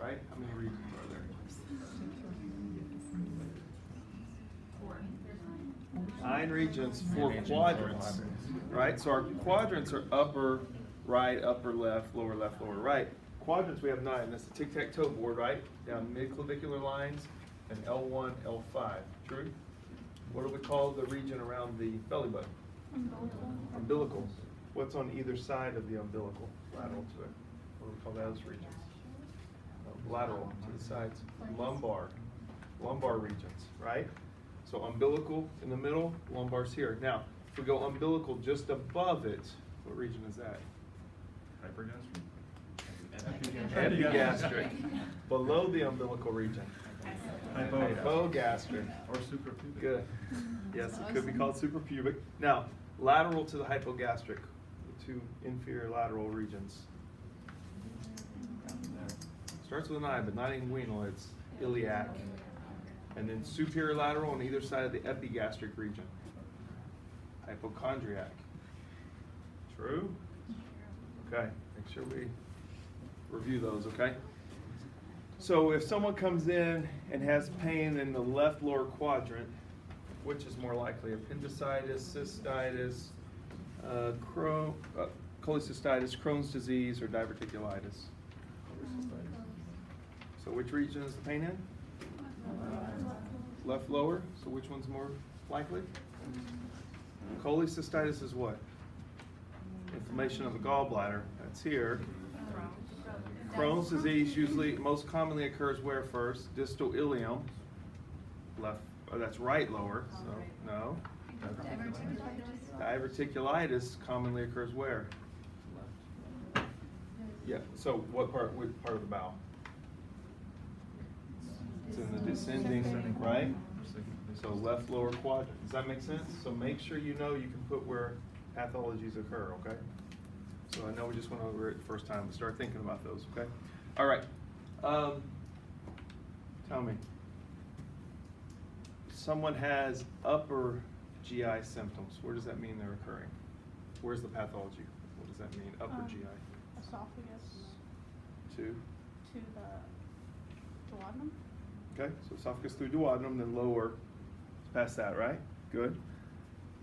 right? How many regions are there? 9 regions, 4 quadrants, right? So our quadrants are upper right, upper left, lower right. Quadrants we have 9. That's the tic-tac-toe board, right? Down mid-clavicular lines and L1, L5. True? What do we call the region around the belly button? Umbilical. What's on either side of the umbilical? Lateral to it. What do we call those regions? Lateral to the sides. Lumbar. Lumbar regions, right? So umbilical in the middle, lumbar's here. Now, if we go umbilical just above it, what region is that? Hypergastric. Epigastric. Below the umbilical region. Hypogastric. Or suprapubic. Good. Yes, it could be called suprapubic. Now, lateral to the hypogastric, the 2 inferior lateral regions. Starts with an I, but not inguinal, it's iliac. And then superior lateral on either side of the epigastric region. Hypochondriac. True? Okay, make sure we review those, okay? So if someone comes in and has pain in the left lower quadrant, which is more likely? Appendicitis, cystitis, cholecystitis, Crohn's disease, or diverticulitis? So which region is the pain in? Left lower. So which one's more likely? Cholecystitis is what? Inflammation of the gallbladder. That's here. Crohn's disease usually, most commonly occurs where first? Distal ileum. Left, that's right lower. So no. Diverticulitis commonly occurs where? Yeah. So what part? Which part of the bowel? It's in the descending, right? So left lower quadrant. Does that make sense? So make sure you know you can put where pathologies occur, okay? So I know we just went over it the first time, but start thinking about those, okay? All right. Tell me. Someone has upper GI symptoms. Where does that mean they're occurring? Where's the pathology? What does that mean, upper GI? Esophagus. To the duodenum. Okay, so esophagus through duodenum, then lower, past that, right? Good.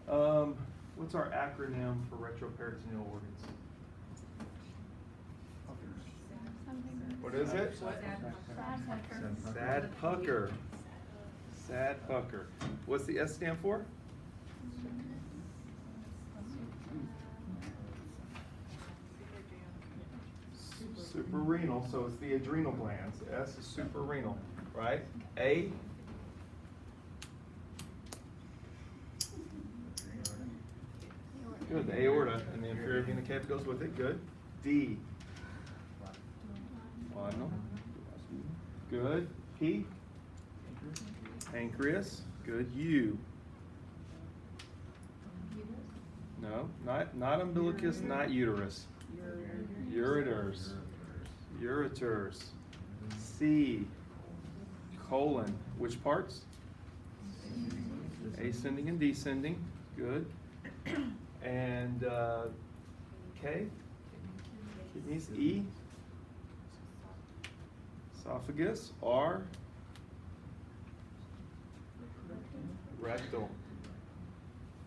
What's our acronym for retroperitoneal organs? What is it? Sad pucker. Sad pucker. What's the S stand for? Suprarenal, so it's the adrenal glands. S is suprarenal, right? A. Good, the aorta and the inferior vena cava goes with it. Good. D. Duodenal. Good. P. Pancreas. Good. U. No, not umbilicus, not uterus. Ureters. Ureters. C. Colon. Which parts? Ascending and descending. Good. And K. Kidneys. E. Esophagus. R. Rectal.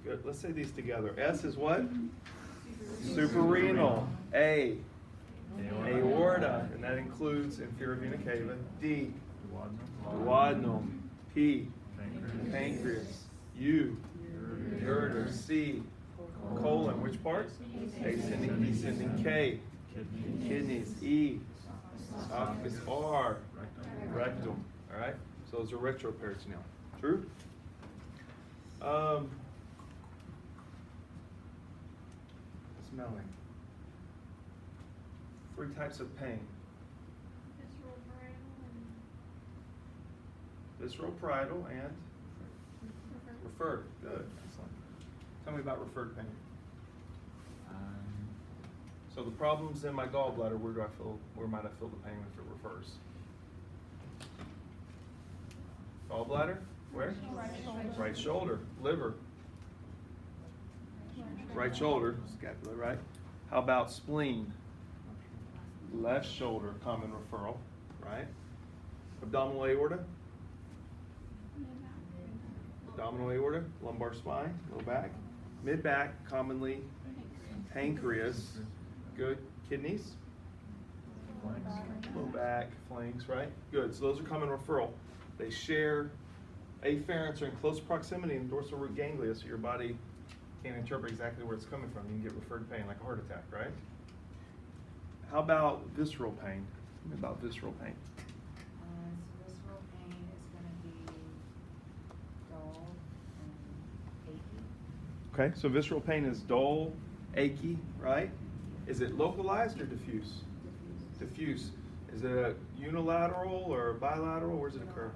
Good. Let's say these together. S is what? Suprarenal. A. Aorta. And that includes inferior vena cava. D. Duodenum. P. Pancreas. U. Ureter. C. Colon. Which part? Ascending, descending. K. Kidneys. E. Esophagus. R. Rectum. All right. So those are retroperitoneal. True? Smelling. 3 types of pain. Visceral, parietal, and referred. Good. Excellent. Tell me about referred pain. So the problem's in my gallbladder. Where might I feel the pain if it refers? Gallbladder? Where? Right shoulder. Liver. Right shoulder. Scapula, right? How about spleen? Left shoulder, common referral. right? Abdominal aorta, abdominal aorta, lumbar spine, low back, mid back, commonly pancreas, good, kidneys, low back, flanks, right? Good, so those are common referral. They share afferents are in close proximity in dorsal root ganglia, so your body can't interpret exactly where it's coming from. You can get referred pain like a heart attack, right? How about visceral pain? Tell me about visceral pain. So visceral pain is gonna be dull and achy. Okay, so visceral pain is dull, achy, right? Is it localized or diffuse? Diffuse. Is it a unilateral or bilateral? Where does it occur?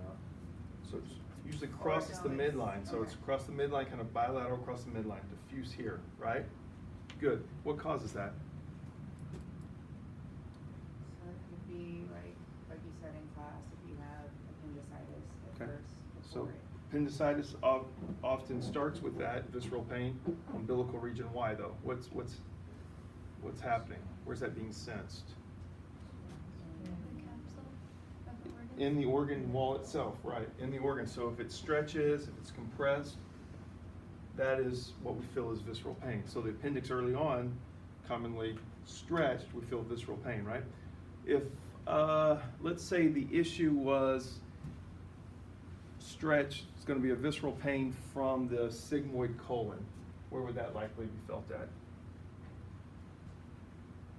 So it's usually crosses the midline. So it's across the midline, kind of bilateral across the midline. Diffuse here, right? Good. What causes that? So it could be like you said in class, if you have appendicitis at Okay. first So before it. appendicitis often starts with that visceral pain. Umbilical region. Why though? What's happening? Where's that being sensed? In the organ wall itself, right? In the organ. So if it stretches, if it's compressed, that is what we feel is visceral pain. So the appendix early on, commonly stretched, we feel visceral pain, right? If let's say the issue was stretched, it's going to be a visceral pain from the sigmoid colon. Where would that likely be felt at?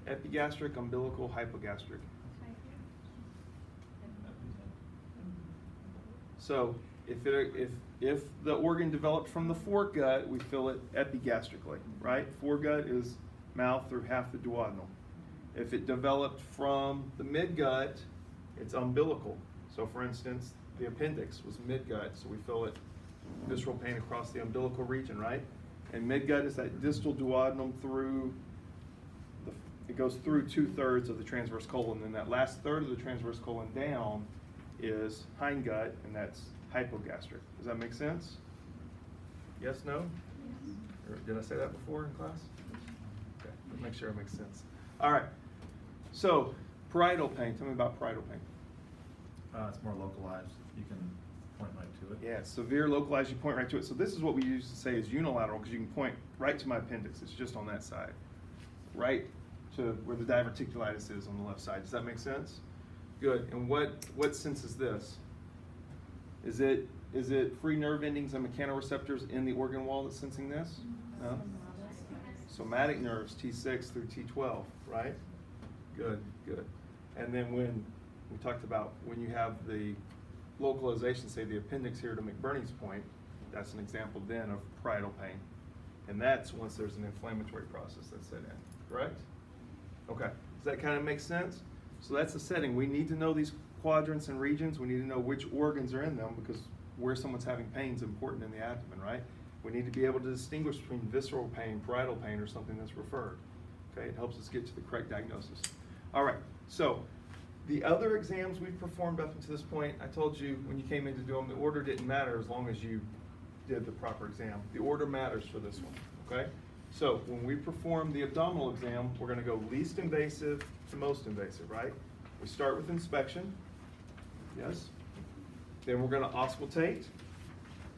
Epigastric, umbilical, hypogastric. So if the organ developed from the foregut, we feel it epigastrically, right? Foregut is mouth through half the duodenal. If it developed from the midgut, it's umbilical. So for instance, the appendix was midgut, so we feel it visceral pain across the umbilical region, right? And midgut is that distal duodenum through it goes through 2/3 of the transverse colon, and that last third of the transverse colon down is hindgut, and that's hypogastric. Does that make sense? Yes, no? Or did I say that before in class? Okay, let's make sure it makes sense. All right, so parietal pain. Tell me about parietal pain. It's more localized. You can point right to it. Yeah, severe localized, you point right to it. So this is what we used to say is unilateral, because you can point right to my appendix. It's just on that side. Right to where the diverticulitis is on the left side. Does that make sense? Good. And what senses this? Is it free nerve endings and mechanoreceptors in the organ wall that's sensing this? No? Somatic nerves, T6 through T12, right? Good, good. And then when we talked about when you have the localization, say the appendix here to McBurney's point, that's an example then of parietal pain. And that's once there's an inflammatory process that's set in, correct? Okay, does that kind of make sense? So that's the setting. We need to know these quadrants and regions. We need to know which organs are in them, because where someone's having pain is important in the abdomen, right? We need to be able to distinguish between visceral pain, parietal pain, or something that's referred. Okay, it helps us get to the correct diagnosis. All right, so the other exams we've performed up until this point, I told you when you came in to do them, the order didn't matter as long as you did the proper exam. The order matters for this one, okay? So when we perform the abdominal exam, we're gonna go least invasive to most invasive, right? We start with inspection, yes? Then we're gonna auscultate,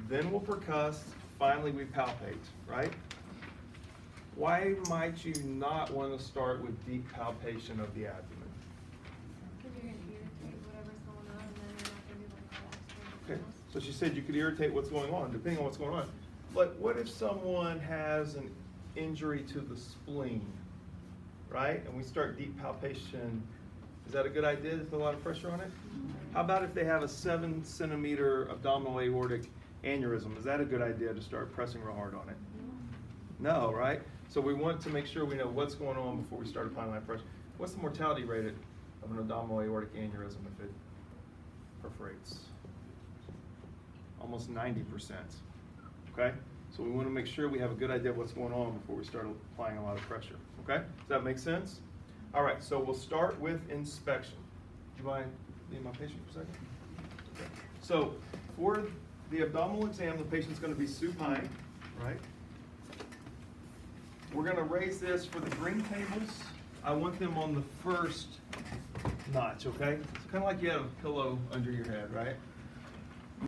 then we'll percuss, finally we palpate, right? Why might you not wanna start with deep palpation of the abdomen? Because you're gonna irritate whatever's going on, and then you're not gonna be able to relax. Okay, so she said you could irritate what's going on, depending on what's going on. But what if someone has an injury to the spleen, right? And we start deep palpation, is that a good idea to put a lot of pressure on it? How about if they have a 7-centimeter abdominal aortic aneurysm? Is that a good idea to start pressing real hard on it? No, right? So we want to make sure we know what's going on before we start applying that pressure. What's the mortality rate of an abdominal aortic aneurysm if it perforates? Almost 90%, okay? So we want to make sure we have a good idea of what's going on before we start applying a lot of pressure, okay? Does that make sense? All right, so we'll start with inspection. Do you mind being my patient for a second? Okay. So for the abdominal exam, the patient's going to be supine, right? We're going to raise this for the green tables. I want them on the first notch, okay? It's kind of like you have a pillow under your head, right?